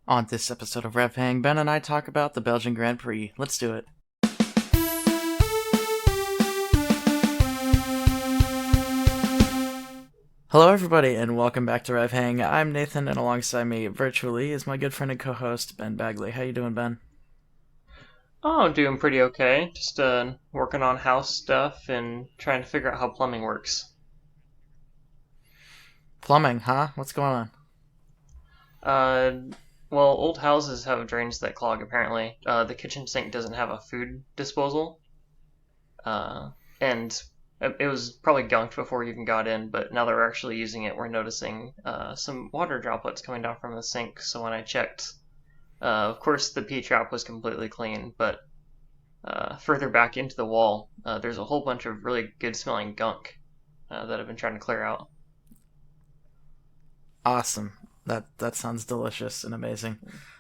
On this episode of RevHang, Ben and I talk about the Belgian Grand Prix. Let's do it. Hello, everybody, and welcome back to RevHang. I'm Nathan, and alongside me, virtually, is my good friend and co-host, Ben Bagley. How you doing, Ben? Oh, I'm doing pretty okay. Just working on house stuff and trying to figure out how plumbing works. Plumbing, huh? What's going on? Uh, well, old houses have drains that clog apparently. The kitchen sink doesn't have a food disposal. And it was probably gunked before we even got in, but now that we're actually using it, we're noticing some water droplets coming down from the sink. So when I checked, of course the P-trap was completely clean, but further back into the wall, there's a whole bunch of really good smelling gunk that I've been trying to clear out. Awesome. That sounds delicious and amazing.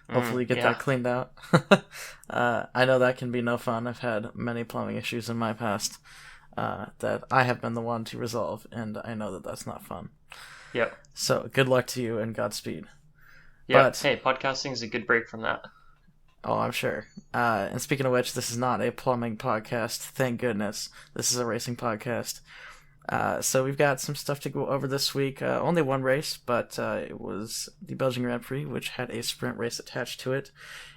Hopefully you get that Yeah. cleaned out. I know that can be no fun. I've had many plumbing issues in my past that I have been the one to resolve, and I know that that's not fun. Yep. So good luck to you and Godspeed. Yep. But Hey, podcasting is a good break from that. oh, I'm sure. And speaking of which, this is not a plumbing podcast. Thank goodness. This is a racing podcast. So we've got some stuff to go over this week. Only one race, but it was the Belgian Grand Prix, which had a sprint race attached to it.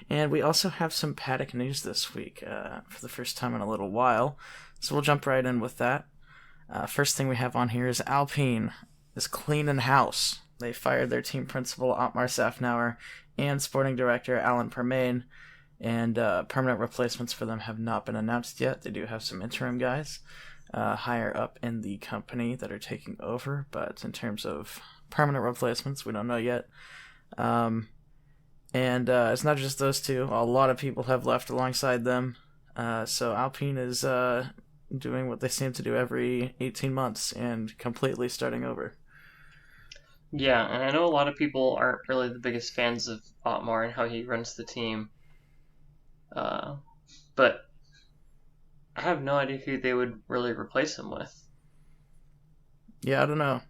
And we also have some paddock news this week for the first time in a little while. So we'll jump right in with that. First thing we have on here is Alpine is cleaning house. They fired their team principal, Otmar Safnauer, and sporting director, Alan Permain. And permanent replacements for them have not been announced yet. They do have some interim guys higher up in the company that are taking over, but in terms of permanent replacements, we don't know yet. And it's not just those two. A lot of people have left alongside them. So Alpine is doing what they seem to do every 18 months and completely starting over. Yeah, and I know a lot of people aren't really the biggest fans of Otmar and how he runs the team. But I have no idea who they would really replace him with. Yeah, I don't know.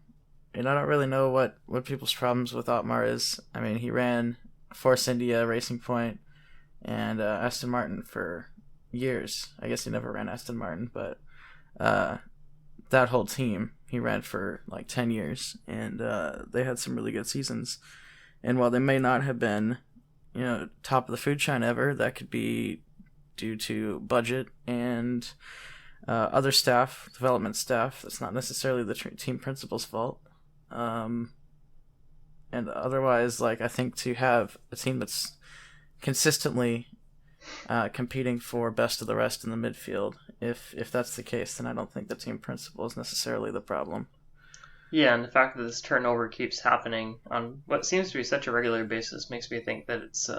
And I don't really know what people's problems with Otmar is. I mean, he ran Force India, Racing Point, and Aston Martin for years. I guess he never ran Aston Martin, but that whole team he ran for like 10 years, and they had some really good seasons. And while they may not have been, top of the food chain ever, that could be due to budget and other staff, development staff. That's not necessarily the team principal's fault. And otherwise, I think to have a team that's consistently competing for best of the rest in the midfield, if that's the case, then I don't think the team principal is necessarily the problem. Yeah, and the fact that this turnover keeps happening on what seems to be such a regular basis makes me think that it's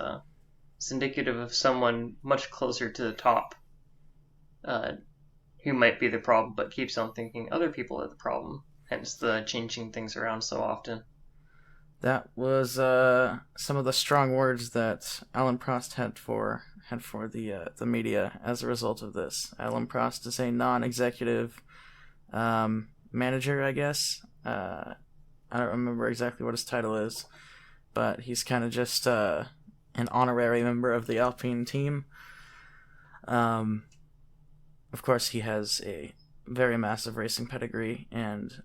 indicative of someone much closer to the top who might be the problem, but keeps on thinking other people are the problem. Hence the changing things around so often. That was some of the strong words that Alan Prost had for the media as a result of this. Alan Prost is a non-executive manager, I guess. I don't remember exactly what his title is, but he's kind of just an honorary member of the Alpine team. Of course, he has a very massive racing pedigree and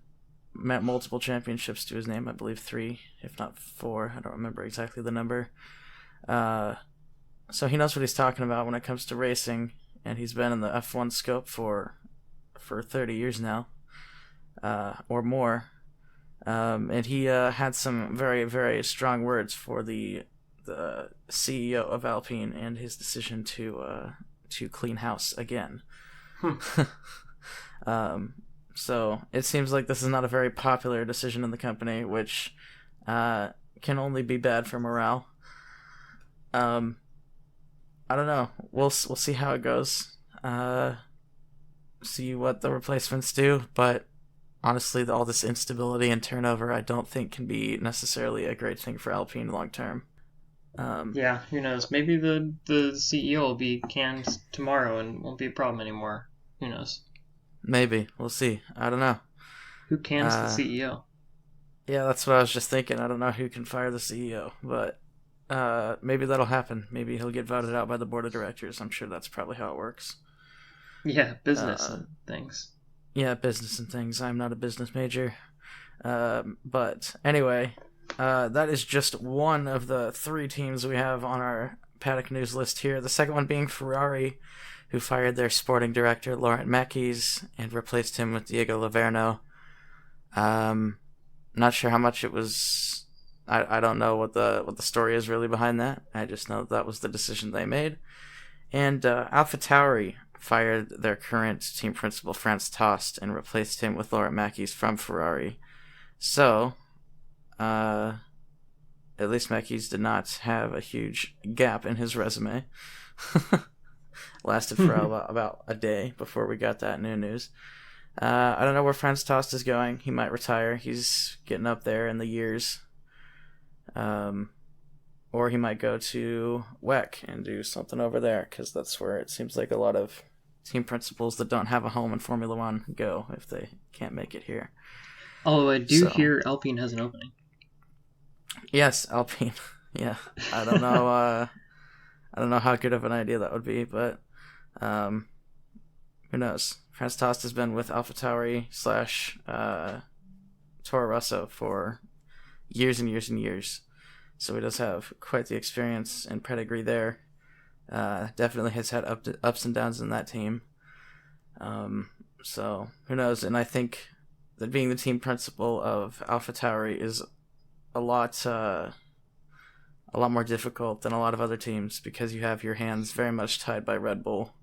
met multiple championships to his name. I believe 3, if not 4. I don't remember exactly the number. So he knows what he's talking about when it comes to racing, and he's been in the F1 scope for 30 years now, or more. And he had some very, very strong words for the CEO of Alpine and his decision to clean house again. So it seems like this is not a very popular decision in the company, which can only be bad for morale. I don't know. We'll see how it goes. See what the replacements do, but honestly, all this instability and turnover, I don't think can be necessarily a great thing for Alpine long term. Yeah, who knows? Maybe the CEO will be canned tomorrow and won't be a problem anymore. Who knows? Maybe. We'll see. I don't know. Who cans the CEO? Yeah, that's what I was just thinking. I don't know who can fire the CEO, but maybe that'll happen. Maybe he'll get voted out by the board of directors. I'm sure that's probably how it works. Yeah, business and things. Yeah, business and things. I'm not a business major. But anyway, that is just one of the 3 teams we have on our paddock news list here. The second one being Ferrari, who fired their sporting director, Laurent Mekies, and replaced him with Diego Laverno. Not sure how much it was. I don't know what the story is really behind that. I just know that was the decision they made. And AlphaTauri fired their current team principal, Franz Tost, and replaced him with Laurent Mekies from Ferrari. So, at least Mekies did not have a huge gap in his resume. Lasted for about a day before we got that new news. I don't know where Franz Tost is going. He might retire. He's getting up there in the years. Or he might go to WEC and do something over there, because that's where it seems like a lot of team principals that don't have a home in Formula One go if they can't make it here. Although I do hear Alpine has an opening. Yes, Alpine. Yeah, I don't know. I don't know how good of an idea that would be, but who knows? Franz Tost has been with AlphaTauri / Toro Rosso for years and years and years, so he does have quite the experience and pedigree there. Definitely has had ups and downs in that team. So who knows? And I think that being the team principal of AlphaTauri is a lot more difficult than a lot of other teams, because you have your hands very much tied by Red Bull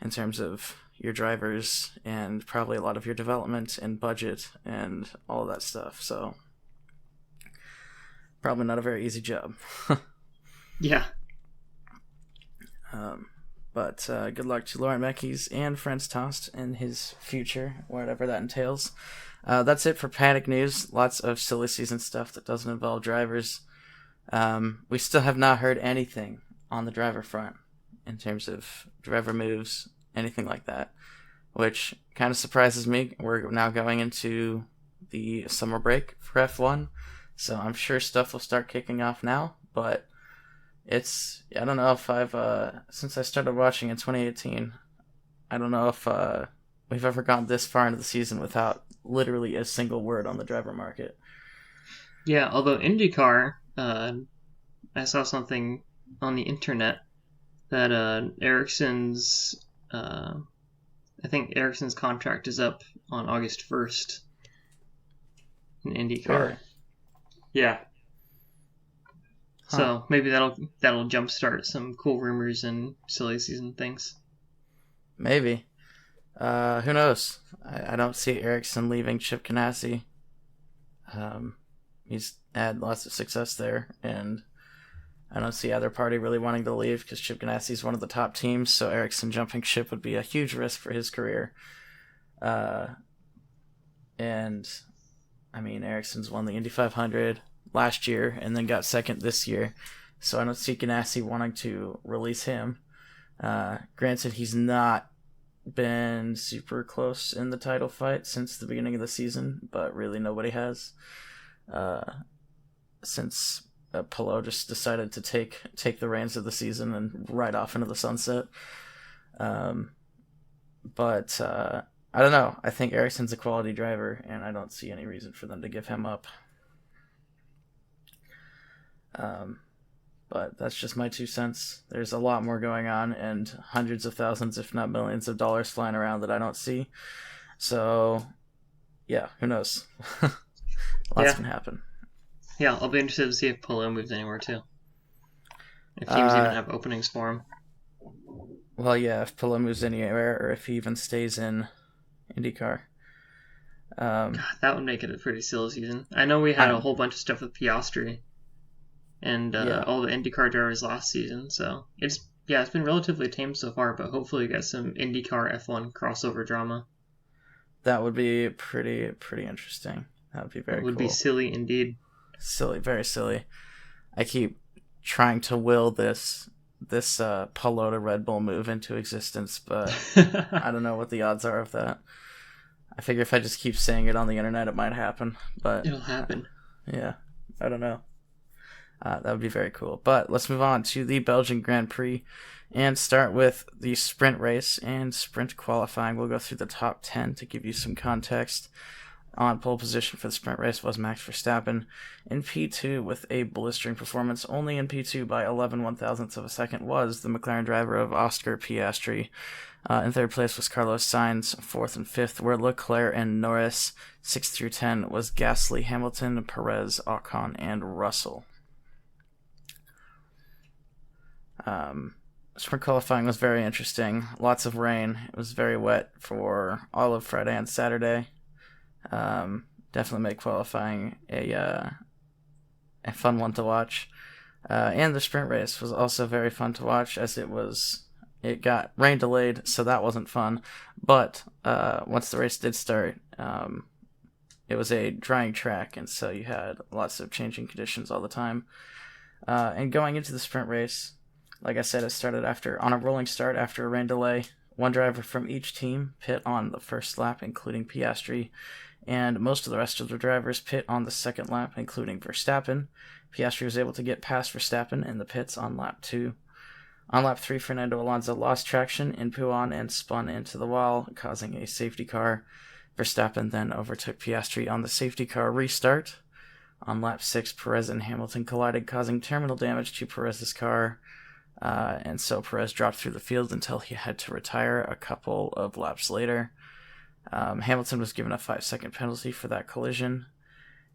in terms of your drivers and probably a lot of your development and budget and all of that stuff. So probably not a very easy job. Yeah. But good luck to Laurent Mekies and Franz Tost in his future, whatever that entails. That's it for Paddock News. Lots of silly season stuff that doesn't involve drivers. We still have not heard anything on the driver front in terms of driver moves, anything like that, which kind of surprises me. We're now going into the summer break for F1, so I'm sure stuff will start kicking off now, but I don't know if since I started watching in 2018, I don't know if we've ever gone this far into the season without literally a single word on the driver market. Yeah, although IndyCar, I saw something on the internet that Ericsson's contract is up on August 1st in IndyCar. Really? Yeah. So maybe that'll jumpstart some cool rumors and silly season things. Maybe. Who knows? I don't see Ericsson leaving Chip Ganassi. He's had lots of success there, and I don't see either party really wanting to leave, because Chip Ganassi is one of the top teams, so Ericsson jumping ship would be a huge risk for his career. And, I mean, Ericsson's won the Indy 500 last year and then got second this year, so I don't see Ganassi wanting to release him. Granted, he's not been super close in the title fight since the beginning of the season, but really nobody has, since Palou just decided to take the reins of the season and ride off into the sunset. But I don't know. I think Ericsson's a quality driver, and I don't see any reason for them to give him up. But that's just my 2 cents. There's a lot more going on, and hundreds of thousands, if not millions of dollars flying around that I don't see. So, yeah, who knows? Lots can happen. Yeah, I'll be interested to see if Palou moves anywhere, too. If teams even have openings for him. Well, yeah, if Palou moves anywhere, or if he even stays in IndyCar. God, that would make it a pretty silly season. I know we had a whole bunch of stuff with Piastri and all the IndyCar drivers last season, so it's been relatively tame so far, but hopefully we get some IndyCar F1 crossover drama. That would be pretty interesting. That would be very cool. It would be silly indeed. Silly, very silly. I keep trying to will this Palou to Red Bull move into existence, but I don't know what the odds are of that. I figure if I just keep saying it on the internet, it might happen, but it'll happen. Yeah, I don't know. That would be very cool. But let's move on to the Belgian Grand Prix and start with the sprint race and sprint qualifying. We'll go through the top 10 to give you some context. On pole position for the sprint race was Max Verstappen in P2 with a blistering performance. Only in P2 by 11 one-thousandths of a second was the McLaren driver of Oscar Piastri. In third place was Carlos Sainz. Fourth and fifth were Leclerc and Norris. 6 through 10 was Gasly, Hamilton, Perez, Ocon, and Russell. Sprint qualifying was very interesting. Lots of rain. It was very wet for all of Friday and Saturday. Definitely made qualifying a fun one to watch. And the sprint race was also very fun to watch, as it got rain delayed, so that wasn't fun. But once the race did start, it was a drying track, and so you had lots of changing conditions all the time. And going into the sprint race, like I said, it started on a rolling start after a rain delay. One driver from each team pit on the first lap, including Piastri, and most of the rest of the drivers pit on the second lap, including Verstappen. Piastri was able to get past Verstappen in the pits on lap 2. On lap 3, Fernando Alonso lost traction in Puan and spun into the wall, causing a safety car. Verstappen then overtook Piastri on the safety car restart. On lap 6, Perez and Hamilton collided, causing terminal damage to Perez's car. And so Perez dropped through the field until he had to retire a couple of laps later. Hamilton was given a 5-second penalty for that collision,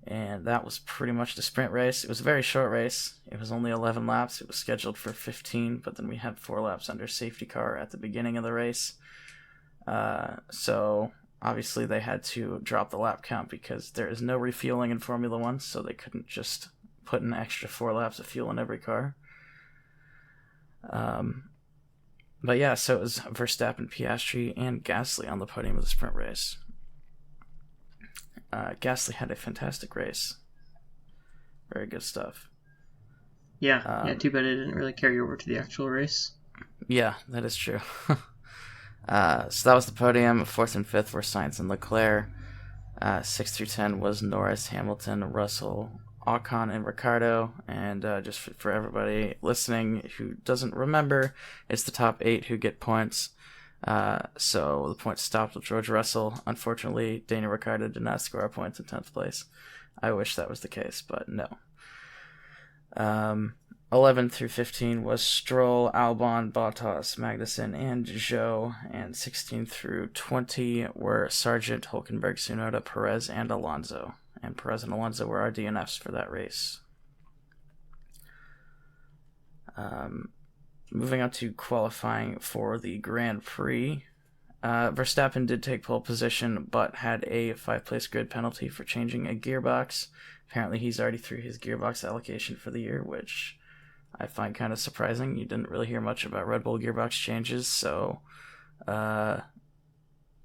and that was pretty much the sprint race. It was a very short race. It was only 11 laps. It was scheduled for 15, but then we had 4 laps under safety car at the beginning of the race. So obviously they had to drop the lap count because there is no refueling in Formula 1, so they couldn't just put an extra 4 laps of fuel in every car. But yeah, so it was Verstappen, Piastri, and Gasly on the podium of the sprint race. Gasly had a fantastic race. Very good stuff. Yeah, too bad it didn't really carry over to the actual race. Yeah, that is true. So that was the podium. 4th and 5th were Sainz and Leclerc. 6 through 10 was Norris, Hamilton, Russell, Ocon, and Ricciardo. And just for everybody listening who doesn't remember, it's the top 8 who get points. So the points stopped with George Russell. Unfortunately, Daniel Ricciardo did not score points in 10th place. I wish that was the case, but no. 11 through 15 was Stroll, Albon, Bottas, Magnussen, and Zhou. And 16 through 20 were Sargent, Hülkenberg, Tsunoda, Perez, and Alonso. And Perez and Alonso were our DNFs for that race. Moving on to qualifying for the Grand Prix. Verstappen did take pole position, but had a 5-place grid penalty for changing a gearbox. Apparently he's already through his gearbox allocation for the year, which I find kind of surprising. You didn't really hear much about Red Bull gearbox changes, so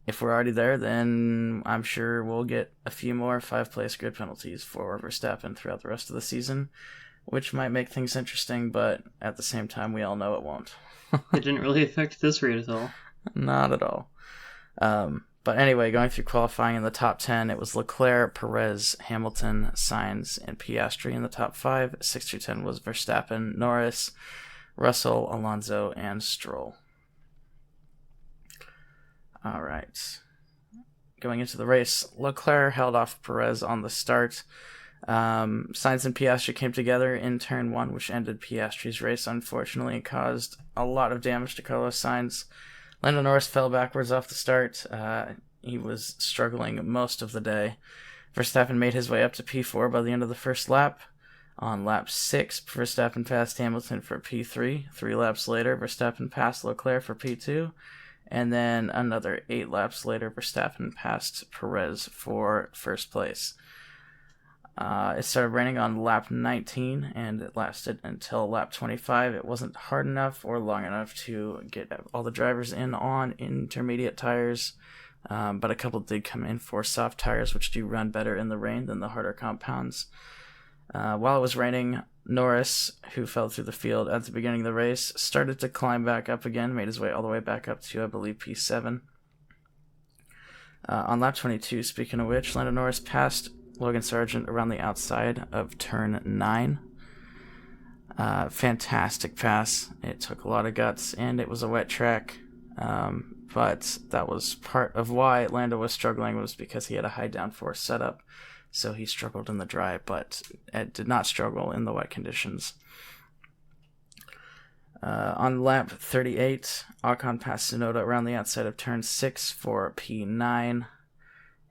if we're already there, then I'm sure we'll get a few more 5-place grid penalties for Verstappen throughout the rest of the season, which might make things interesting, but at the same time, we all know it won't. It didn't really affect this race at all. Not at all. But anyway, going through qualifying in the top 10, it was Leclerc, Perez, Hamilton, Sainz, and Piastri in the top 5. 6 through 10 was Verstappen, Norris, Russell, Alonso, and Stroll. All right. Going into the race, Leclerc held off Perez on the start. Sainz and Piastri came together in turn 1, which ended Piastri's race, unfortunately, and caused a lot of damage to Carlos Sainz. Lando Norris fell backwards off the start. He was struggling most of the day. Verstappen made his way up to P4 by the end of the first lap. On lap 6, Verstappen passed Hamilton for P3. 3 laps later, Verstappen passed Leclerc for P2. And then another 8 laps later, Verstappen passed Perez for first place. It started raining on lap 19, and it lasted until lap 25. It wasn't hard enough or long enough to get all the drivers in on intermediate tires, but a couple did come in for soft tires, which do run better in the rain than the harder compounds. While it was raining, Norris, who fell through the field at the beginning of the race, started to climb back up again, made his way all the way back up to, I believe, P7. On lap 22, speaking of which, Lando Norris passed Logan Sargent around the outside of turn 9. Fantastic pass. It took a lot of guts, and it was a wet track. But that was part of why Lando was struggling, was because he had a high downforce setup. So he struggled in the dry, but it did not struggle in the wet conditions. On lap 38, Ocon passed Tsunoda around the outside of turn 6 for P9.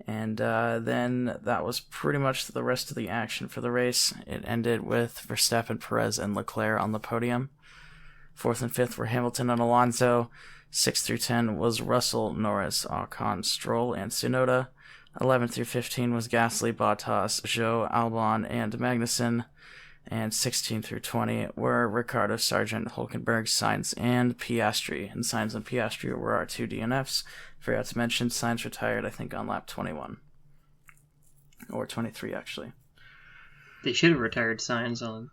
And then that was pretty much the rest of the action for the race. It ended with Verstappen, Perez, and Leclerc on the podium. 4th and 5th were Hamilton and Alonso. 6 through 10 was Russell, Norris, Ocon, Stroll, and Tsunoda. 11 through 15 was Gasly, Bottas, Zhou, Albon, and Magnussen. And 16 through 20 were Ricciardo, Sargent, Hulkenberg, Sainz, and Piastri. And Sainz and Piastri were our 2 DNFs. Forgot to mention, Sainz retired, I think, on lap 21. Or 23, actually. They should have retired Sainz on,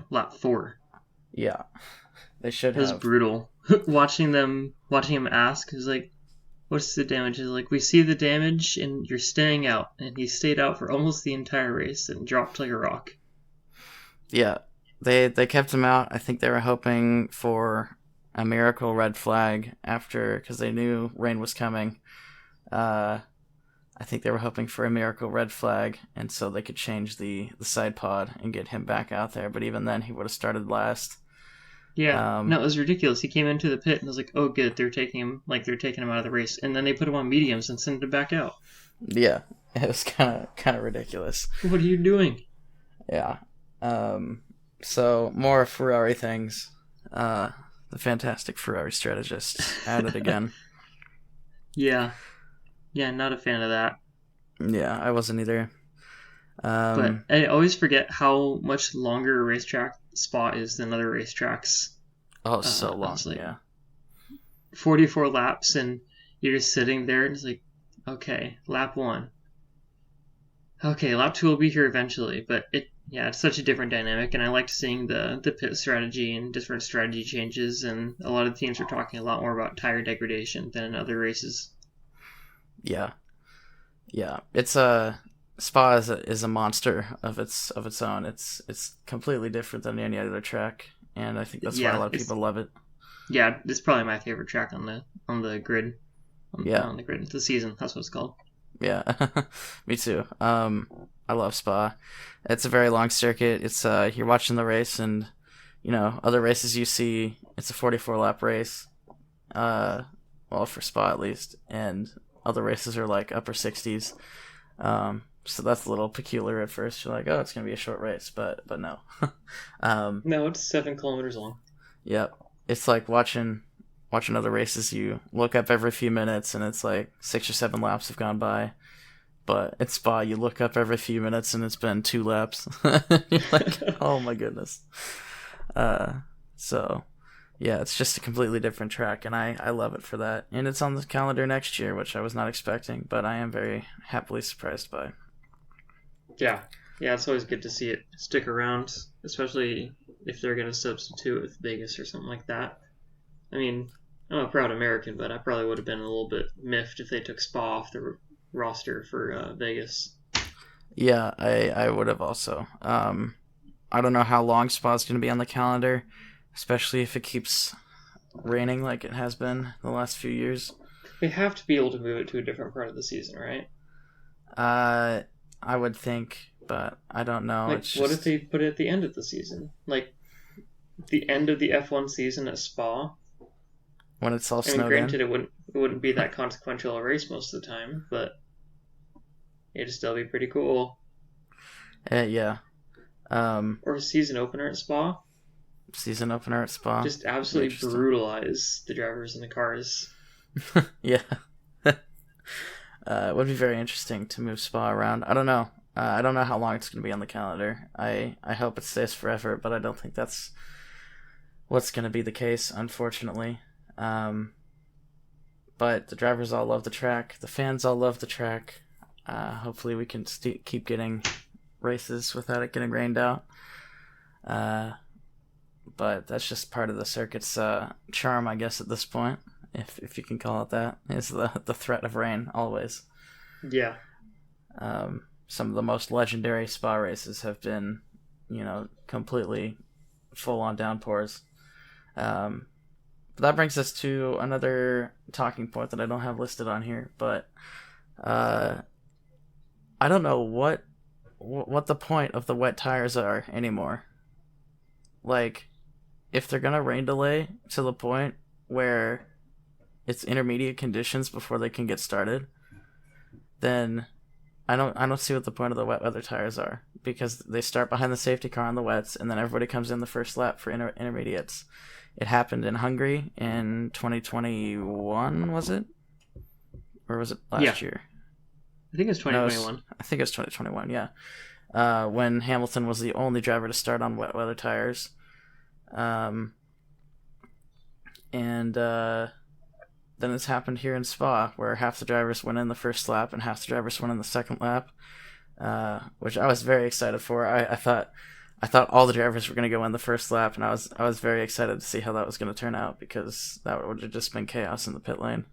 lap 4. Yeah, they should have. It was brutal. watching him ask, he's like, what's the damage? He's like, we see the damage, and you're staying out. And he stayed out for almost the entire race and dropped like a rock. Yeah, they kept him out. I think they were hoping for a miracle red flag because they knew rain was coming. I think they were hoping for a miracle red flag, and so they could change the side pod and get him back out there. But even then, he would have started last. Yeah, no, it was ridiculous. He came into the pit and was like, "Oh, good, they're taking him out of the race," and then they put him on mediums and sent him back out. Yeah, it was kind of ridiculous. What are you doing? Yeah. So more Ferrari things. The fantastic Ferrari strategist at it again. Yeah, not a fan of that. Yeah, I wasn't either. But I always forget how much longer a racetrack spot is than other racetracks. Oh, so long. Like yeah. 44 laps, and you're just sitting there, and it's like, okay, lap 1. Okay, lap 2 will be here eventually, but it's such a different dynamic, and I liked seeing the pit strategy and different strategy changes, and a lot of teams are talking a lot more about tire degradation than in other races. Yeah. It's Spa is a monster of its own. It's completely different than any other track, and I think that's why a lot of people love it. Yeah, it's probably my favorite track on the grid. On the grid, the season. That's what it's called. Yeah, me too. I love Spa. It's a very long circuit. It's you're watching the race, and other races you see, it's a 44 lap race. Well, for Spa at least, and other races are like upper 60s. So that's a little peculiar at first. You're like, oh, it's gonna be a short race, but no. No, it's 7 kilometers long. Yep, it's like watching other races. You look up every few minutes, and it's like 6 or 7 laps have gone by. But at Spa, you look up every few minutes, and it's been 2 laps. You're like, oh my goodness. So, yeah, it's just a completely different track, and I love it for that. And it's on the calendar next year, which I was not expecting, but I am very happily surprised by. Yeah, it's always good to see it stick around, especially if they're going to substitute with Vegas or something like that. I mean, I'm a proud American, but I probably would have been a little bit miffed if they took Spa off the roster for Vegas. Yeah, I would have also. I don't know how long Spa's going to be on the calendar, especially if it keeps raining like it has been the last few years. They have to be able to move it to a different part of the season, right? I would think, but I don't know. Like, what if they put it at the end of the season? Like, the end of the F1 season at Spa? When it's all snowed in? Granted, it wouldn't be that consequential a race most of the time, but it'd still be pretty cool. Yeah. Or a season opener at Spa? Season opener at Spa. Just absolutely brutalize the drivers and the cars. Yeah. It would be very interesting to move Spa around. I don't know. I don't know how long it's going to be on the calendar. I hope it stays forever, but I don't think that's what's going to be the case, unfortunately. But the drivers all love the track. The fans all love the track. Hopefully we can keep getting races without it getting rained out. But that's just part of the circuit's charm, I guess, at this point. If you can call it that, is the threat of rain always. Yeah. Some of the most legendary Spa races have been, completely full-on downpours. But that brings us to another talking point that I don't have listed on here, but I don't know what the point of the wet tires are anymore. Like, if they're gonna rain delay to the point where it's intermediate conditions before they can get started, then I don't see what the point of the wet weather tires are, because they start behind the safety car on the wets, and then everybody comes in the first lap for intermediates. It happened in Hungary in 2021, was it? Or was it last year? I think it's 2021. No, I think it's 2021, yeah. When Hamilton was the only driver to start on wet weather tires. And then it's happened here in Spa, where half the drivers went in the first lap and half the drivers went in the second lap, which I was very excited for. I thought all the drivers were going to go in the first lap, and I was very excited to see how that was going to turn out, because that would have just been chaos in the pit lane.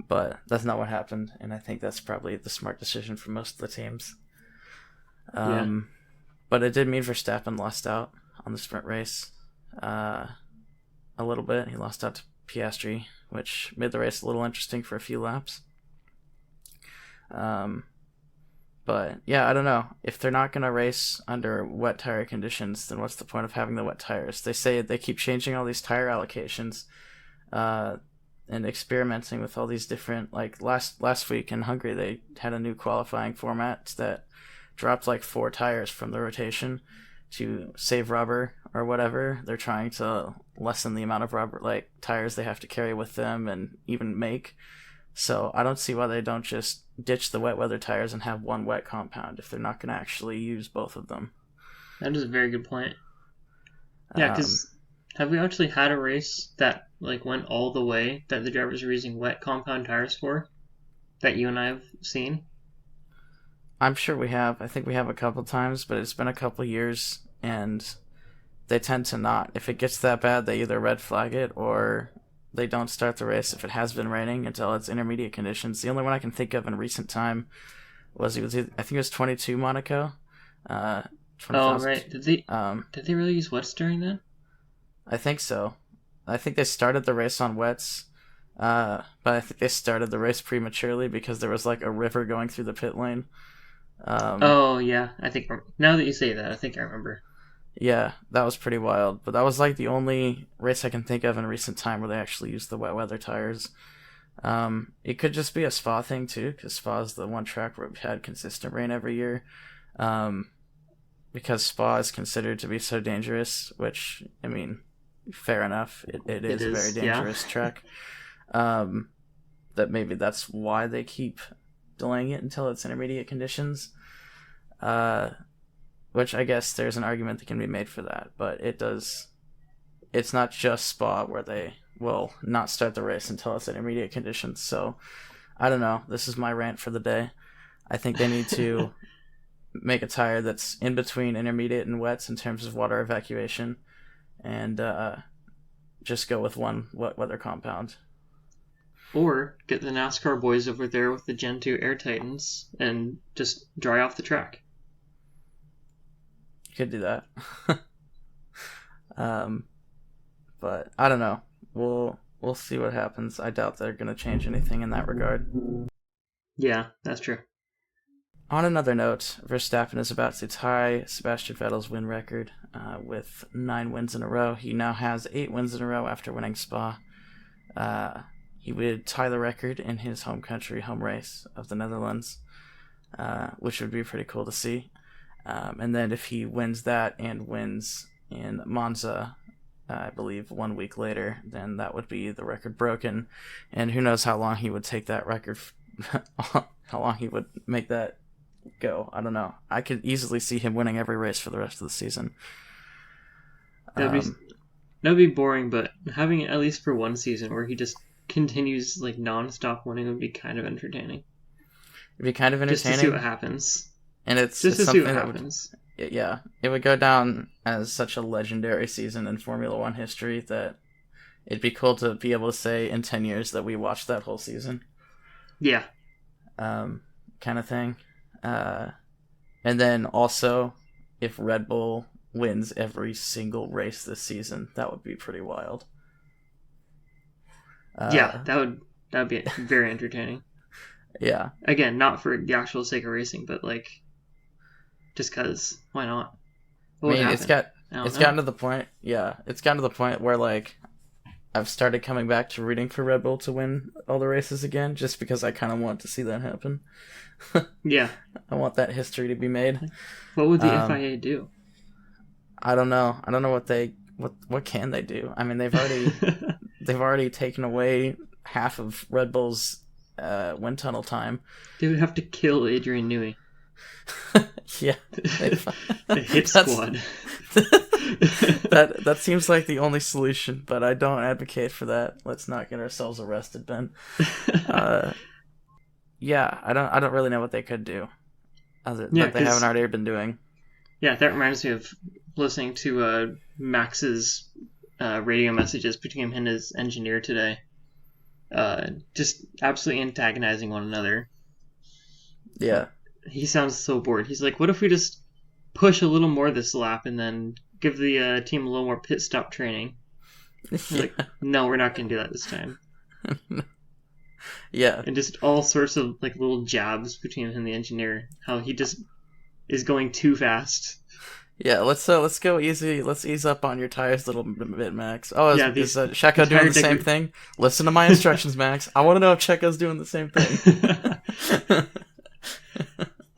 But that's not what happened, and I think that's probably the smart decision for most of the teams. But it did mean Verstappen lost out on the sprint race a little bit. He lost out to Piastri, which made the race a little interesting for a few laps. But yeah, I don't know. If they're not going to race under wet tire conditions, then what's the point of having the wet tires? They say they keep changing all these tire allocations and experimenting with all these different, like last week in Hungary, they had a new qualifying format that dropped like 4 tires from the rotation to save rubber or whatever. They're trying to lessen the amount of rubber, like, tires they have to carry with them and even make. So I don't see why they don't just ditch the wet weather tires and have one wet compound if they're not going to actually use both of them. That is a very good point. Yeah, because have we actually had a race that like went all the way that the drivers were using wet compound tires for, that you and I have seen? I'm sure we have. I think we have a couple times, but it's been a couple years, and they tend to not. If it gets that bad, they either red flag it or they don't start the race if it has been raining until it's intermediate conditions. The only one I can think of in recent time I think it was 22 Monaco. Oh, right. Did they really use wets during that? I think so. I think they started the race on wets, but I think they started the race prematurely because there was like a river going through the pit lane. Oh, yeah. I think now that you say that, I think I remember. Yeah, that was pretty wild. But that was like the only race I can think of in recent time where they actually used the wet weather tires. It could just be a Spa thing too, because Spa is the one track where we've had consistent rain every year. Because Spa is considered to be so dangerous, which, I mean, fair enough. It is a very dangerous track. That maybe that's why they keep delaying it until it's intermediate conditions. Which I guess there's an argument that can be made for that, but it's not just Spa where they will not start the race until it's intermediate conditions. So I don't know. This is my rant for the day. I think they need to make a tire that's in between intermediate and wets in terms of water evacuation, and just go with one wet weather compound. Or get the NASCAR boys over there with the Gen 2 Air Titans and just dry off the track. You could do that. But I don't know. We'll see what happens. I doubt they're going to change anything in that regard. Yeah, that's true. On another note, Verstappen is about to tie Sebastian Vettel's win record with 9 wins in a row. He now has 8 wins in a row after winning Spa. He would tie the record in his home country, home race of the Netherlands, which would be pretty cool to see. And then if he wins that and wins in Monza, I believe 1 week later, then that would be the record broken. And who knows how long he would take that record, how long he would make that go. I don't know. I could easily see him winning every race for the rest of the season. That'd be boring, but having it at least for one season where he just continues like non-stop winning would be kind of entertaining. It'd be kind of entertaining. Just to see what happens. And it's just to see what happens. It would go down as such a legendary season in Formula One history that it'd be cool to be able to say in 10 years that we watched that whole season. Yeah. Kind of thing. And then also, if Red Bull wins every single race this season. That would be pretty wild. Yeah, that would be very entertaining. Yeah. Again, not for the actual sake of racing, but like just because why not? What would happen? It's gotten to the point. Yeah, it's gotten to the point where like I've started coming back to rooting for Red Bull to win all the races again, just because I kind of want to see that happen. Yeah, I want that history to be made. what would the FIA do? I don't know. I don't know what can they do. I mean, they've already taken away half of Red Bull's wind tunnel time. They would have to kill Adrian Newey. Yeah, the hit squad. that seems like the only solution, but I don't advocate for that. Let's not get ourselves arrested, Ben. Yeah, I don't really know what they could do that they haven't already been doing. Yeah, that reminds me of listening to Max's radio messages between him and his engineer today. Just absolutely antagonizing one another. Yeah. He sounds so bored. He's like, what if we just push a little more this lap and then give the team a little more pit stop training? Yeah. Like, no, we're not going to do that this time. Yeah. And just all sorts of like little jabs between him and the engineer. How he just is going too fast. Yeah, let's go easy. Let's ease up on your tires a little bit, Max. Oh, is Checo doing the same thing? Listen to my instructions, Max. I want to know if Checo's doing the same thing.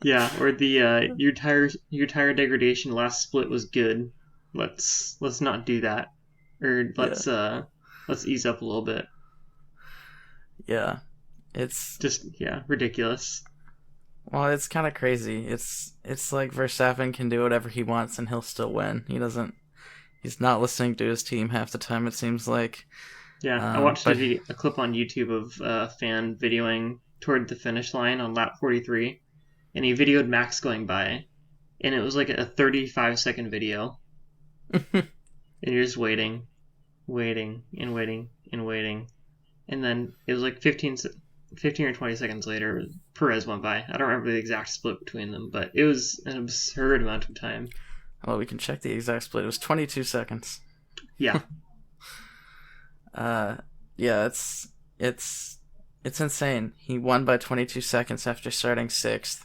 Yeah, or the your tire degradation last split was good. Let's not do that, or let's ease up a little bit. Yeah, it's just ridiculous. Well, it's kind of crazy. It's like Verstappen can do whatever he wants and he'll still win. He's not listening to his team half the time, it seems like. Yeah, I watched a clip on YouTube of a fan videoing toward the finish line on lap 43, and he videoed Max going by, and it was like a 35-second video. And you're just waiting, and waiting. And then it was like 15 or 20 seconds later, Perez went by. I don't remember the exact split between them, but it was an absurd amount of time. Well, we can check the exact split. It was 22 seconds. Yeah. Yeah, it's insane. He won by 22 seconds after starting 6th.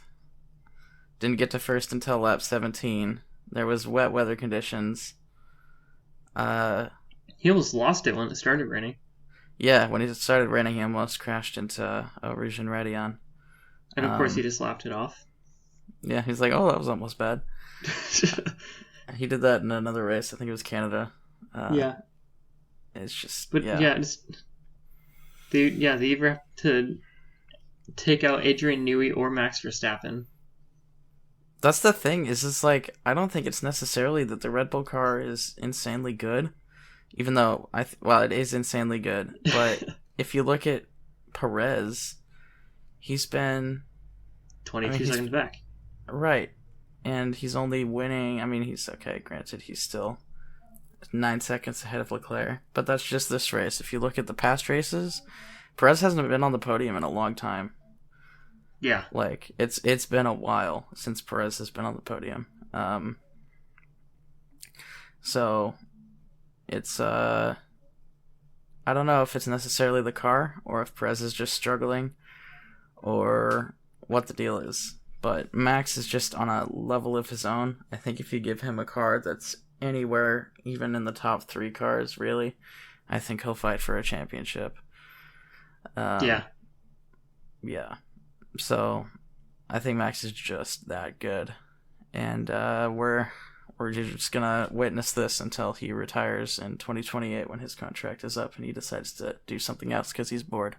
Didn't get to first until lap 17. There was wet weather conditions. He almost lost it when it started raining. Yeah, when it started raining, he almost crashed into Rouge and Radion. And of course, he just laughed it off. Yeah, he's like, oh, that was almost bad. He did that in another race. I think it was Canada. Yeah. It's just, but they either have to take out Adrian Newey or Max Verstappen. That's the thing, is it's like, I don't think it's necessarily that the Red Bull car is insanely good, even though, it is insanely good, but if you look at Perez, he's been 22 seconds back. Right, and he's only winning, he's okay, granted, he's still 9 seconds ahead of Leclerc, but that's just this race. If you look at the past races, Perez hasn't been on the podium in a long time. Yeah. Like, it's been a while since Perez has been on the podium. So, it's, I don't know if it's necessarily the car, or if Perez is just struggling, or what the deal is. But Max is just on a level of his own. I think if you give him a car that's anywhere, even in the top 3 cars, really, I think he'll fight for a championship. Yeah. So, I think Max is just that good, and we're just gonna witness this until he retires in 2028 when his contract is up and he decides to do something else because he's bored.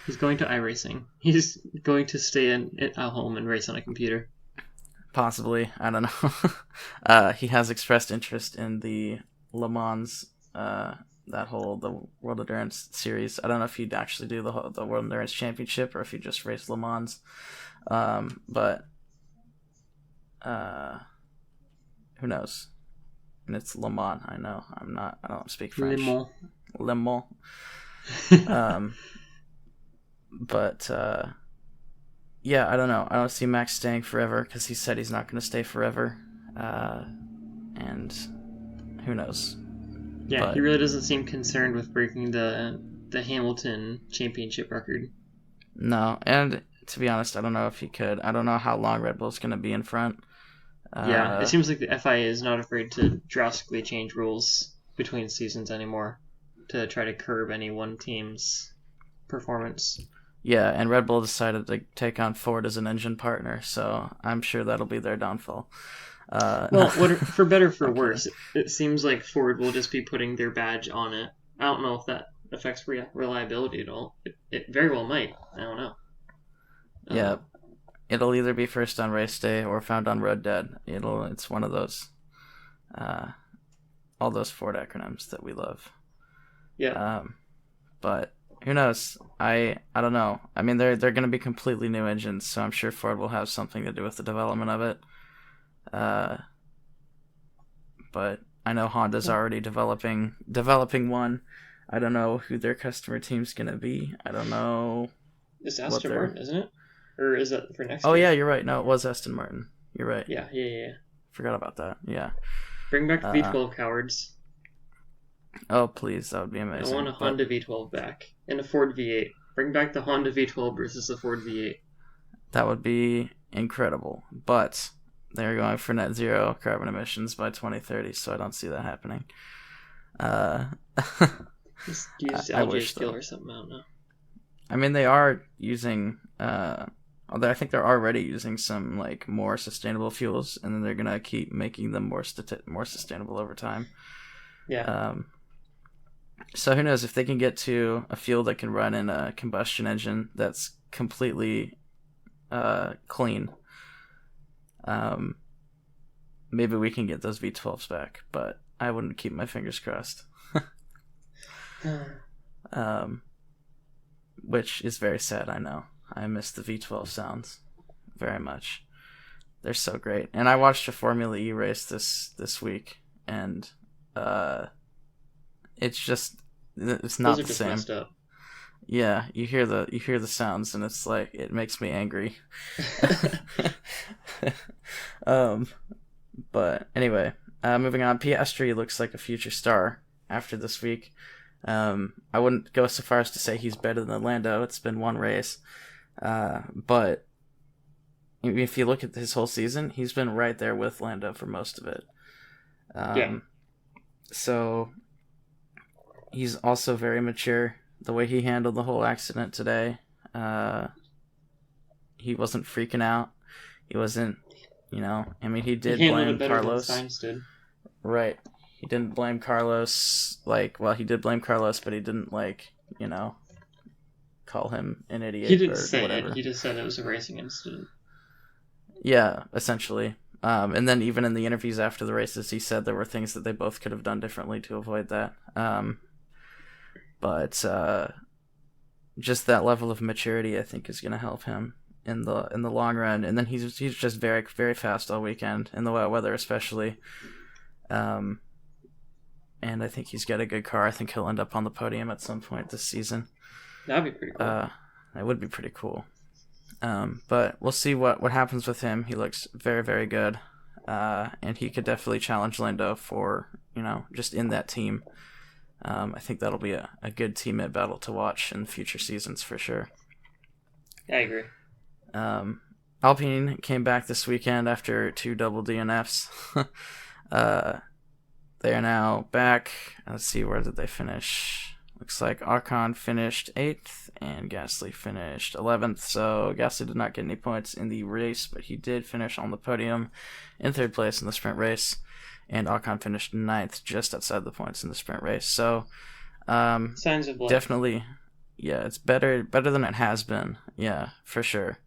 He's going to iRacing. He's going to stay at home and race on a computer. Possibly, I don't know. He has expressed interest in the Le Mans, the World Endurance Series. I don't know if he'd actually do the World Endurance Championship or if he'd just race Le Mans. But who knows? And it's Le Mans. I know. I don't speak French. Le Mans. But yeah, I don't know. I don't see Max staying forever because he said he's not going to stay forever. and who knows? Yeah, But he really doesn't seem concerned with breaking the Hamilton championship record. no, and to be honest, I don't know if he could. I don't know how long Red Bull's going to be in front. Yeah, it seems like the FIA is not afraid to drastically change rules between seasons anymore to try to curb any one team's performance. Yeah, and Red Bull decided to take on Ford as an engine partner, so I'm sure that'll be their downfall. Well, for better or for Okay. worse, it seems like Ford will just be putting their badge on it. I don't know if that affects reliability at all. It very well might. I don't know. Yeah, it'll either be first on race day or found on road dead. It's one of those. All those Ford acronyms that we love. Yeah. But who knows? I don't know. I mean, they're going to be completely new engines, so I'm sure Ford will have something to do with the development of it. But I know Honda's already developing one. I don't know who their customer team's going to be. I don't know. It's Aston Martin, isn't it? Or is that for next year? Oh, yeah, you're right. No, it was Aston Martin. You're right. Yeah. Forgot about that. Yeah. Bring back the V12, cowards. Oh, please. That would be amazing. I want a Honda V12 back. And a Ford V8. Bring back the Honda V12 versus the Ford V8. That would be incredible. But they're going for net zero carbon emissions by 2030, so I don't see that happening. Just use algae fuel or something, I don't know. I mean, they are using... although I think they're already using some like more sustainable fuels, and then they're gonna keep making them more sustainable over time. Yeah. So who knows if they can get to a fuel that can run in a combustion engine that's completely clean. Maybe we can get those V12s back, but I wouldn't keep my fingers crossed. Which is very sad, I know. I miss the V12 sounds very much. They're so great. And I watched a Formula E race this week, and it's not the same. Messed up. Yeah, you hear the sounds, and it's like it makes me angry. But anyway, moving on. Piastri looks like a future star after this week. I wouldn't go so far as to say he's better than Lando. It's been one race. But if you look at his whole season, he's been right there with Lando for most of it. So he's also very mature. The way he handled the whole accident today, he wasn't freaking out. He wasn't, I mean, he did blame Carlos. Than Sainz did. Right. He didn't blame Carlos. He did blame Carlos, but he didn't call him an idiot. He didn't say whatever. it. He just said it was a racing incident. Yeah, essentially. And then even in the interviews after the races, he said there were things that they both could have done differently to avoid that. But just that level of maturity, I think, is going to help him in the long run. And then he's just very, very fast all weekend in the wet weather, especially. And I think he's got a good car. I think he'll end up on the podium at some point this season. That'd be pretty cool. That would be pretty cool. But we'll see what happens with him. He looks very, very good. And he could definitely challenge Lando for, just in that team. I think that'll be a good teammate battle to watch in future seasons for sure. I agree. Alpine came back this weekend after 2 double DNFs. They are now back. Let's see, where did they finish? Looks like Ocon finished 8th and Gasly finished 11th. So Gasly did not get any points in the race, but he did finish on the podium in 3rd place in the sprint race. And Ocon finished 9th, just outside the points in the sprint race. So signs of life. Definitely, yeah, it's better than it has been. Yeah, for sure.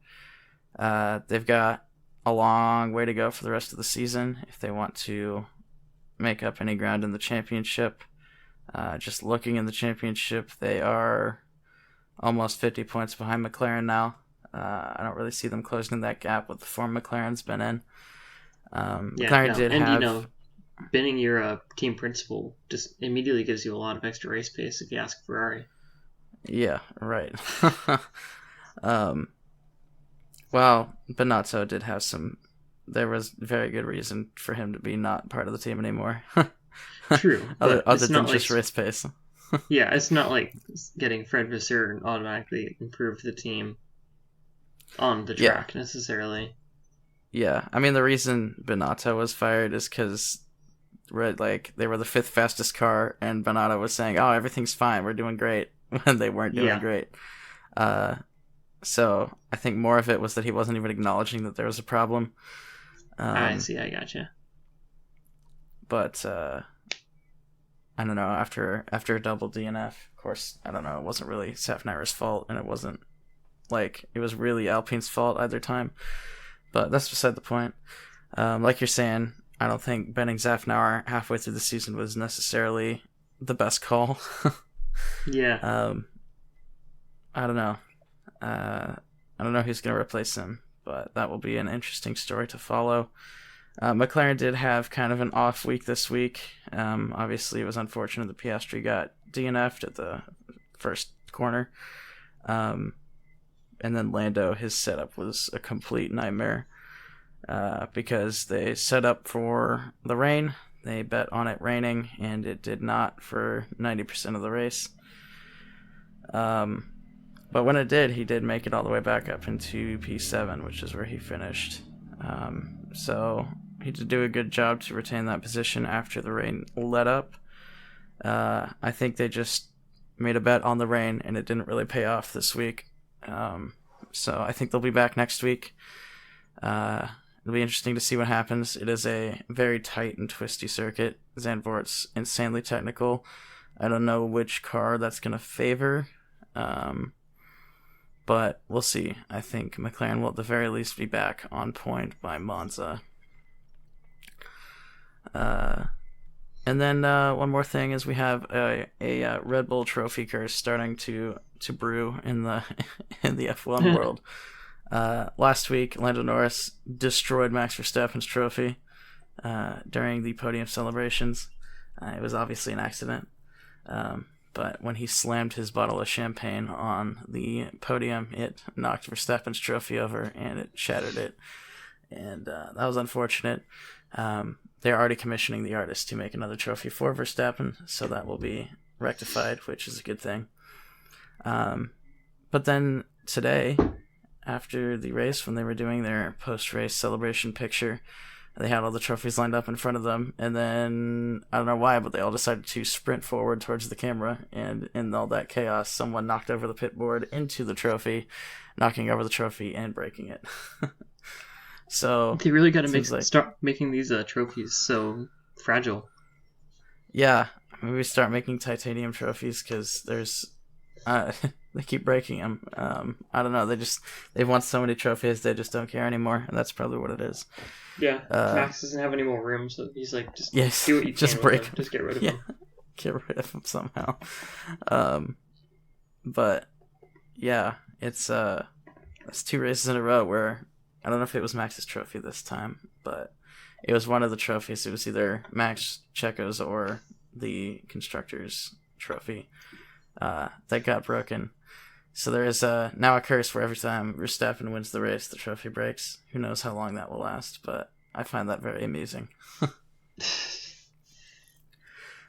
They've got a long way to go for the rest of the season if they want to make up any ground in the championship. Just looking in the championship, they are almost 50 points behind McLaren now. I don't really see them closing that gap with the form McLaren's been in. Binning your team principal just immediately gives you a lot of extra race pace if you ask Ferrari. Yeah, right. Well, Binotto did have some there was very good reason for him to be not part of the team anymore. True, other but it's than not just like race pace. yeah, it's not like getting Fred Vasseur automatically improved the team on the track necessarily. Yeah, I mean the reason Binotto was fired is because like they were the fifth fastest car, and Binotto was saying, "Oh, everything's fine, we're doing great," when they weren't doing great. So I think more of it was that he wasn't even acknowledging that there was a problem. I see, I gotcha. But I don't know. After a double DNF, of course, I don't know. It wasn't really Safnair's fault, and it wasn't like it was really Alpine's fault either time. But that's beside the point. Like you're saying, I don't think banning Safnair halfway through the season was necessarily the best call. Yeah. I don't know. I don't know who's going to replace him, but that will be an interesting story to follow. McLaren did have kind of an off week this week. Obviously, it was unfortunate that Piastri got DNF'd at the first corner. And then Lando, his setup was a complete nightmare because they set up for the rain. They bet on it raining, and it did not for 90% of the race. But when it did, he did make it all the way back up into P7, which is where he finished. So he did do a good job to retain that position after the rain let up. I think they just made a bet on the rain, and it didn't really pay off this week. So I think they'll be back next week. It'll be interesting to see what happens. It is a very tight and twisty circuit. Zandvoort's insanely technical. I don't know which car that's going to favor. But we'll see. I think McLaren will at the very least be back on point by Monza. And then one more thing is we have a Red Bull trophy curse starting to brew in the F1 world. Last week, Lando Norris destroyed Max Verstappen's trophy during the podium celebrations. It was obviously an accident. But when he slammed his bottle of champagne on the podium, it knocked Verstappen's trophy over and it shattered it. And that was unfortunate. They're already commissioning the artist to make another trophy for Verstappen, so that will be rectified, which is a good thing. But then today, after the race, when they were doing their post-race celebration picture, they had all the trophies lined up in front of them, and then, I don't know why, but they all decided to sprint forward towards the camera, and in all that chaos, someone knocked over the pit board into the trophy, knocking over the trophy and breaking it. So they really got to start making these trophies so fragile. Yeah, maybe start making titanium trophies, because there's... they keep breaking them. I don't know, they've won so many trophies, they just don't care anymore, and that's probably what it is. Yeah, Max doesn't have any more room, so he's like, just do what you can. Just break them. Just get rid of them. Get rid of them somehow. But yeah, it's 2 races in a row where I don't know if it was Max's trophy this time, but it was one of the trophies. It was either Max, Checo's, or the constructors' trophy that got broken. So there is now a curse where every time Verstappen wins the race, the trophy breaks. Who knows how long that will last, but I find that very amusing.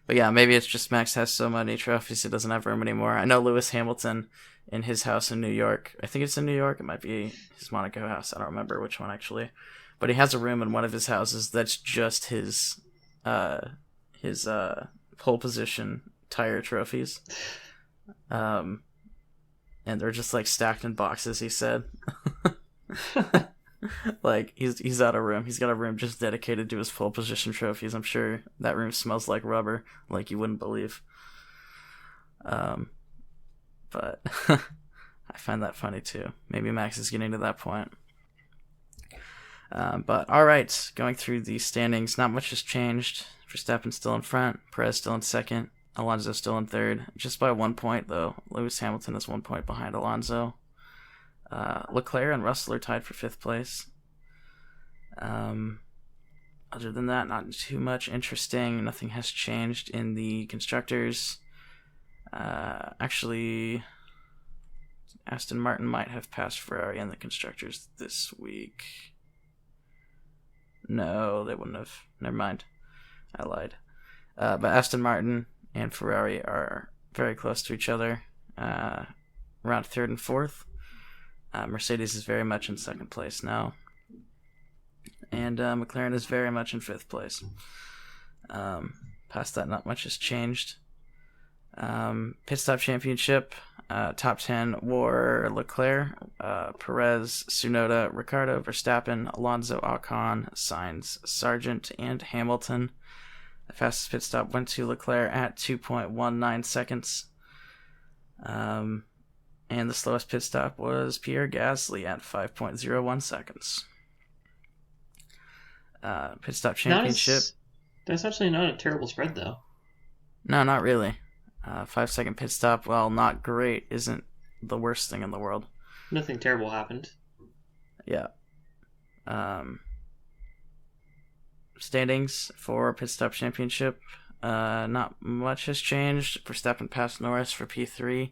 But yeah, maybe it's just Max has so many trophies he doesn't have room anymore. I know Lewis Hamilton in his house in New York. I think it's in New York. It might be his Monaco house. I don't remember which one actually. But he has a room in one of his houses that's just his pole position tire trophies. And they're just like stacked in boxes, he said. Like he's out of room. He's got a room just dedicated to his pole position trophies. I'm sure that room smells like rubber, like you wouldn't believe. But I find that funny too. Maybe Max is getting to that point. But all right, going through the standings, not much has changed. Verstappen still in front, Perez still in second, Alonso still in third, just by 1 point though. Lewis Hamilton is 1 point behind Alonso. Leclerc and Russell are tied for 5th place. Other than that, not too much interesting. Nothing has changed in the constructors. Actually, Aston Martin might have passed Ferrari in the constructors this week. No, they wouldn't have. Never mind. I lied. But Aston Martin and Ferrari are very close to each other, around third and fourth. Mercedes is very much in second place now. And McLaren is very much in fifth place. Past that, not much has changed. Pit stop championship, top 10 were Leclerc, Perez, Tsunoda, Ricciardo, Verstappen, Alonso, Ocon, Sainz, Sargent, and Hamilton. The fastest pit stop went to Leclerc at 2.19 seconds. And the slowest pit stop was Pierre Gasly at 5.01 seconds. Pit stop championship. That's actually not a terrible spread, though. No, not really. 5-second pit stop, while not great, isn't the worst thing in the world. Nothing terrible happened. Yeah. Standings for pit stop championship. Not much has changed. Verstappen passed Norris for P3.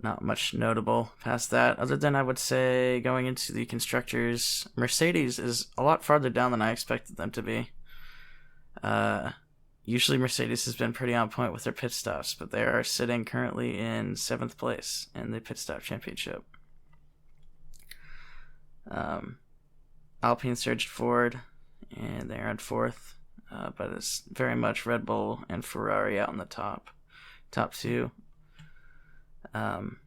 Not much notable past that, other than I would say going into the constructors, Mercedes is a lot farther down than I expected them to be. Usually Mercedes has been pretty on point with their pit stops, but they are sitting currently in 7th place in the pit stop championship. Alpine surged forward, and they're in 4th, but it's very much Red Bull and Ferrari out in the top two. Daniel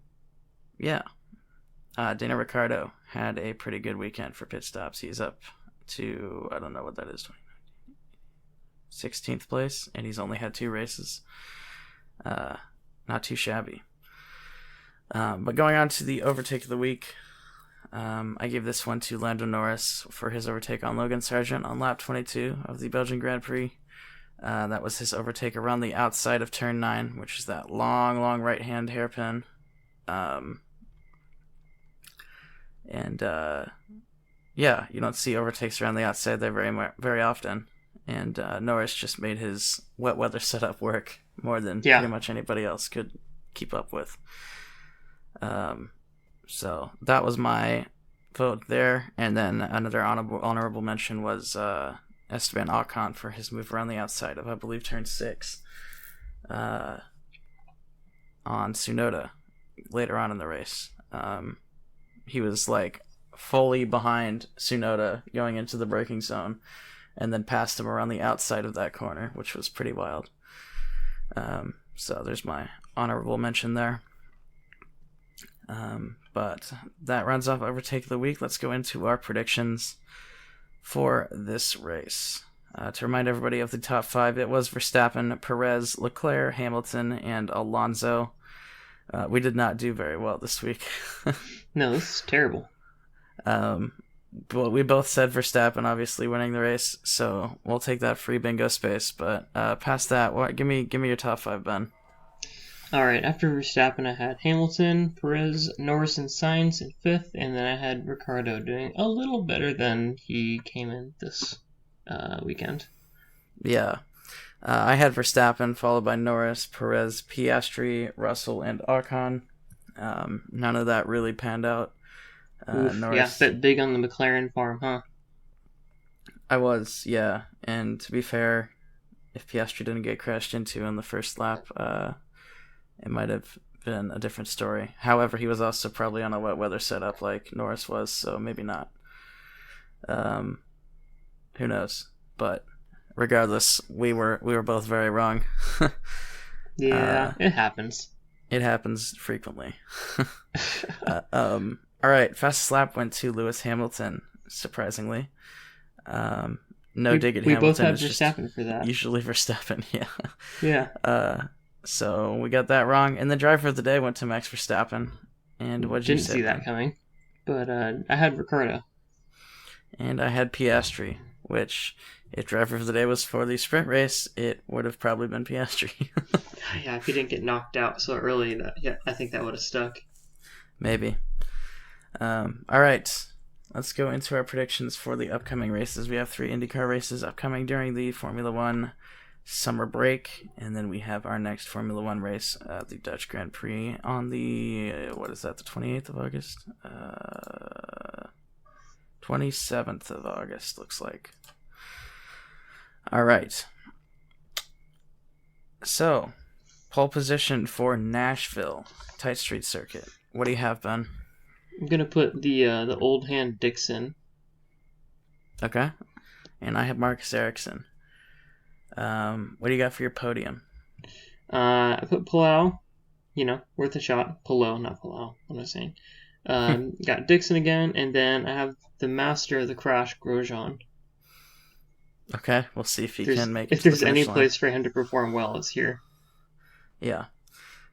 Ricciardo had a pretty good weekend for pit stops. He's up to, I don't know what that is, 16th place, and he's only had 2 races. Not too shabby. But going on to the overtake of the week, I gave this one to Lando Norris for his overtake on Logan Sargent on lap 22 of the Belgian Grand Prix. That was his overtake around the outside of turn 9, which is that long right-hand hairpin. You don't see overtakes around the outside there very often. And Norris just made his wet weather setup work more than pretty much anybody else could keep up with. So that was my vote there. And then another honorable mention was Esteban Ocon for his move around the outside of, I believe, turn 6 on Tsunoda later on in the race. He was like fully behind Tsunoda going into the braking zone and then passed him around the outside of that corner, which was pretty wild. So there's my honorable mention there. But that rounds off overtake of the week. Let's go into our predictions for this race. To remind everybody of the top 5, it was Verstappen, Perez, Leclerc, Hamilton, and Alonso. We did not do very well this week. No, this is terrible. But we both said Verstappen obviously winning the race, so we'll take that free bingo space. But past that, give me your top 5, Ben. All right, after Verstappen, I had Hamilton, Perez, Norris, and Sainz in 5th, and then I had Ricciardo doing a little better than he came in this weekend. Yeah. I had Verstappen, followed by Norris, Perez, Piastri, Russell, and Ocon. None of that really panned out. Norris, yeah, bet big on the McLaren farm, huh? I was, yeah. And to be fair, if Piastri didn't get crashed into in the first lap, it might have been a different story. However, he was also probably on a wet weather setup like Norris was, so maybe not. Who knows? But regardless, we were both very wrong. Yeah, it happens. It happens frequently. All right, fastest lap went to Lewis Hamilton, surprisingly. No dig at Hamilton. We both had Verstappen for that. Usually Verstappen, yeah. Yeah. So we got that wrong. And the driver of the day went to Max Verstappen. And what did you say? Didn't see that coming. But I had Ricciardo. And I had Piastri, which, if driver of the day was for the sprint race, it would have probably been Piastri. Yeah, if he didn't get knocked out so early, I think that would have stuck. Maybe. All right. Let's go into our predictions for the upcoming races. We have 3 IndyCar races upcoming during the Formula One summer break, and then we have our next Formula One race, the Dutch Grand Prix, on the what is that? The 28th of August, 27th of August looks like. All right. So, pole position for Nashville Tight Street Circuit. What do you have, Ben? I'm gonna put the old hand Dixon. Okay. And I have Marcus Ericsson. What do you got for your podium? I put Palau. Worth a shot. Palau, not Palau. What am I saying? Got Dixon again, and then I have the master of the crash, Grosjean. Okay, we'll see if he can make it. If there's any place for him to perform well, it's here. Yeah,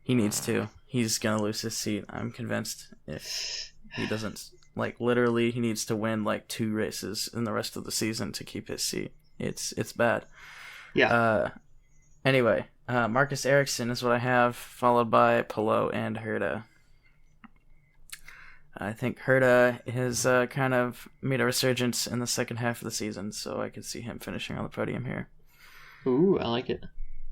he needs to. He's gonna lose his seat. I'm convinced. If he doesn't, literally, he needs to win 2 races in the rest of the season to keep his seat. It's bad. Yeah. Anyway, Marcus Ericsson is what I have, followed by Palou and Herta. I think Herta has kind of made a resurgence in the second half of the season, so I could see him finishing on the podium here. Ooh, I like it.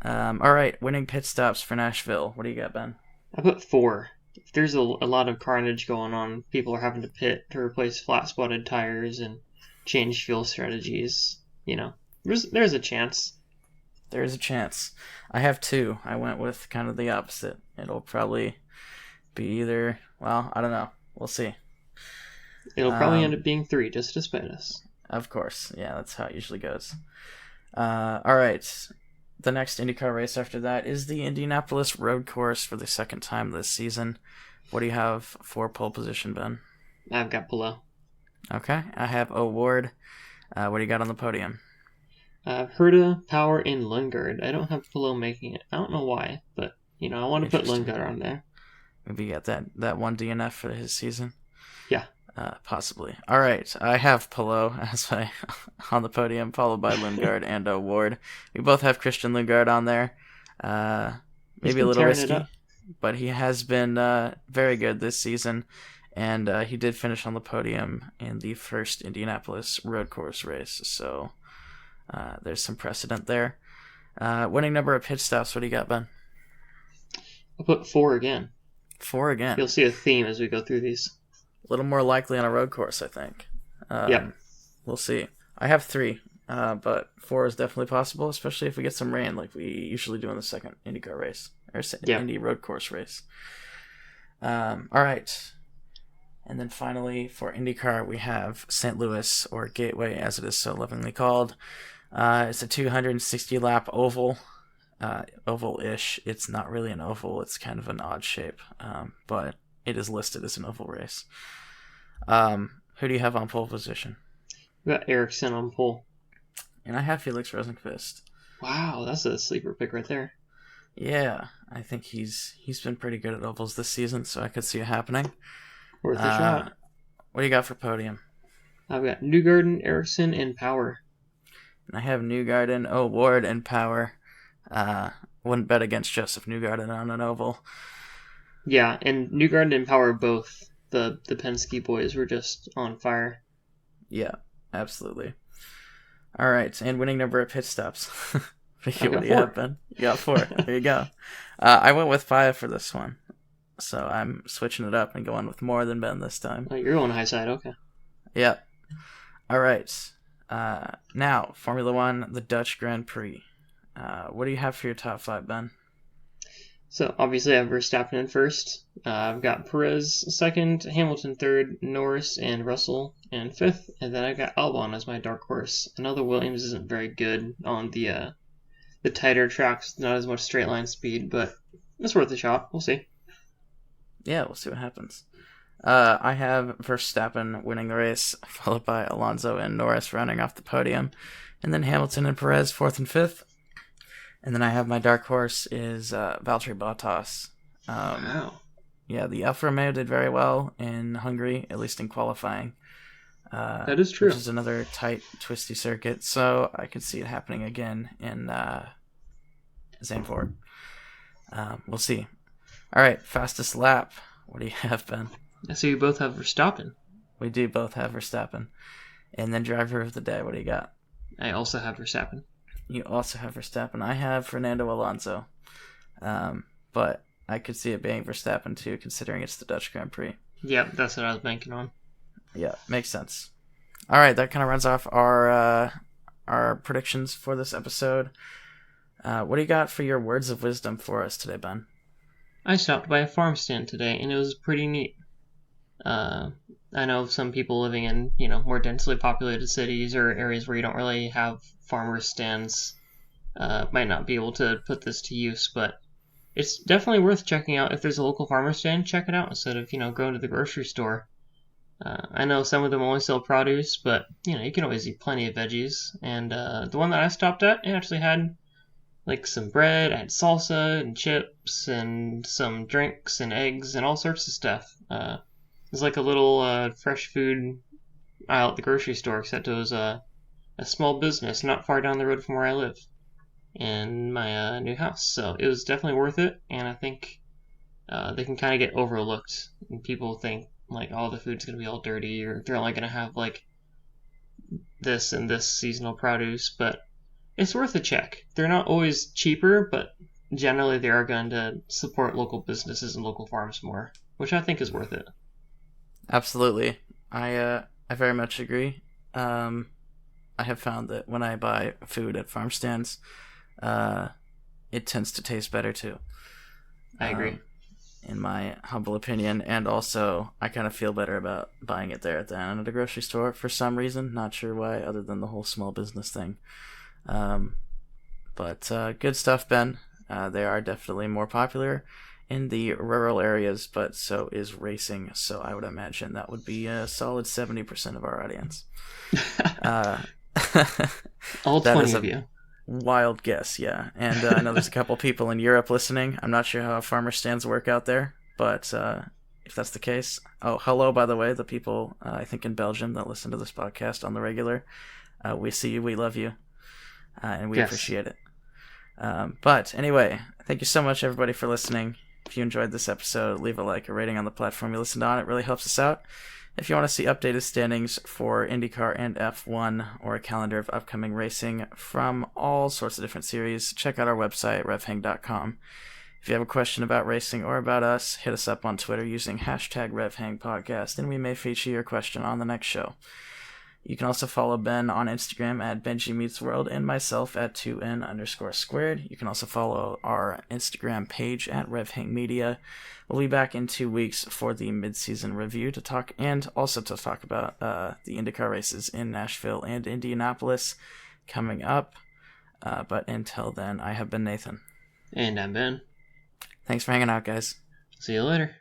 All right, winning pit stops for Nashville. What do you got, Ben? I put 4. If there's a lot of carnage going on, people are having to pit to replace flat-spotted tires and change fuel strategies. There's a chance. There is a chance. I have 2. I went with kind of the opposite. It'll probably be either, I don't know. We'll see. It'll probably end up being 3, just to spite us. Of course. Yeah, that's how it usually goes. All right. The next IndyCar race after that is the Indianapolis Road Course for the second time this season. What do you have for pole position, Ben? I've got Palau. Okay. I have O'Ward. What do you got on the podium? Herta, Power, and Lundgaard. I don't have Palau making it. I don't know why, but, I want to put Lundgaard on there. Maybe you got that one DNF for his season? Yeah. Possibly. All right. I have Palou on the podium, followed by Lundgaard and O'Ward. We both have Christian Lundgaard on there. Maybe a little risky, but he has been very good this season, and he did finish on the podium in the first Indianapolis road course race, so there's some precedent there. Winning number of pit stops, what do you got, Ben? I'll put 4 again. 4 again. You'll see a theme as we go through these. A little more likely on a road course, I think. Yeah. We'll see. I have 3, but 4 is definitely possible, especially if we get some rain like we usually do in the second IndyCar race, or Indy road course race. All right. And then finally, for IndyCar, we have St. Louis, or Gateway, as it is so lovingly called. It's a 260-lap oval. Oval-ish. It's not really an oval. It's kind of an odd shape, but it is listed as an oval race. Who do you have on pole position? We got Ericsson on pole. And I have Felix Rosenqvist. Wow, that's a sleeper pick right there. Yeah, I think he's been pretty good at ovals this season, so I could see it happening. Worth a shot. What do you got for podium? I've got Newgarden, Ericsson, and Power. And I have Newgarden, O'Ward, and Power. Wouldn't bet against Joseph Newgarden on an oval. Yeah, and Newgarden and Power both. The Penske boys were just on fire. Yeah, absolutely. All right, and winning number of pit stops. What do you have, Ben? You got 4. There you go. I went with 5 for this one, so I'm switching it up and going with more than Ben this time. Oh, you're on the high side, okay. Yep. All right. Now, Formula One, the Dutch Grand Prix. What do you have for your top 5, Ben? So, obviously, I have Verstappen in first. I've got Perez second, Hamilton third, Norris and Russell in fifth, and then I've got Albon as my dark horse. I know the Williams isn't very good on the tighter tracks, not as much straight line speed, but it's worth a shot. We'll see. Yeah, we'll see what happens. I have Verstappen winning the race, followed by Alonso and Norris rounding off the podium, and then Hamilton and Perez 4th and 5th. And then I have my dark horse is Valtteri Bottas. Wow. Yeah, the Alfa Romeo did very well in Hungary, at least in qualifying. That is true. Which is another tight, twisty circuit, so I could see it happening again in Zandvoort. We'll see. All right, fastest lap. What do you have, Ben? I see we both have Verstappen. We do both have Verstappen. And then driver of the day, what do you got? I also have Verstappen. You also have Verstappen. I have Fernando Alonso. But I could see it being Verstappen too, considering it's the Dutch Grand Prix. Yep, that's what I was banking on. Yeah, makes sense. All right, that kind of runs off our predictions for this episode. What do you got for your words of wisdom for us today, Ben? I stopped by a farm stand today, and it was pretty neat. I know some people living in, more densely populated cities or areas where you don't really have farmers stands might not be able to put this to use, but it's definitely worth checking out. If there's a local farmer stand, check it out instead of, going to the grocery store. I know some of them only sell produce, but, you can always eat plenty of veggies. And the one that I stopped at, it actually had, like, some bread, had salsa and chips and some drinks and eggs and all sorts of stuff. It was like a little fresh food aisle at the grocery store, except it was a small business not far down the road from where I live in my new house. So it was definitely worth it, and I think they can kind of get overlooked. And people think, like, the food's going to be all dirty, or they're only going to have, like, this and this seasonal produce, but it's worth a check. They're not always cheaper, but generally they are going to support local businesses and local farms more, which I think is worth it. Absolutely. I very much agree. I have found that when I buy food at farm stands, it tends to taste better too. I agree. In my humble opinion, and also I kind of feel better about buying it there than at a grocery store for some reason. Not sure why, other than the whole small business thing. But good stuff, Ben. They are definitely more popular in the rural areas, but so is racing. So I would imagine that would be a solid 70% of our audience. All 20 of you. Wild guess, yeah. And I know there's a couple people in Europe listening. I'm not sure how farmer stands work out there, but if that's the case, hello, by the way, the people I think in Belgium that listen to this podcast on the regular. We see you, we love you, and we appreciate it. But anyway, thank you so much, everybody, for listening. If you enjoyed this episode, leave a like, a rating on the platform you listened on. It really helps us out. If you want to see updated standings for IndyCar and F1 or a calendar of upcoming racing from all sorts of different series, check out our website, RevHang.com. If you have a question about racing or about us, hit us up on Twitter using #RevHangPodcast, and we may feature your question on the next show. You can also follow Ben on Instagram at BenjiMeetsWorld and myself at 2N_squared. You can also follow our Instagram page at RevHang Media. We'll be back in 2 weeks for the mid-season review to talk about the IndyCar races in Nashville and Indianapolis coming up. But until then, I have been Nathan. And I'm Ben. Thanks for hanging out, guys. See you later.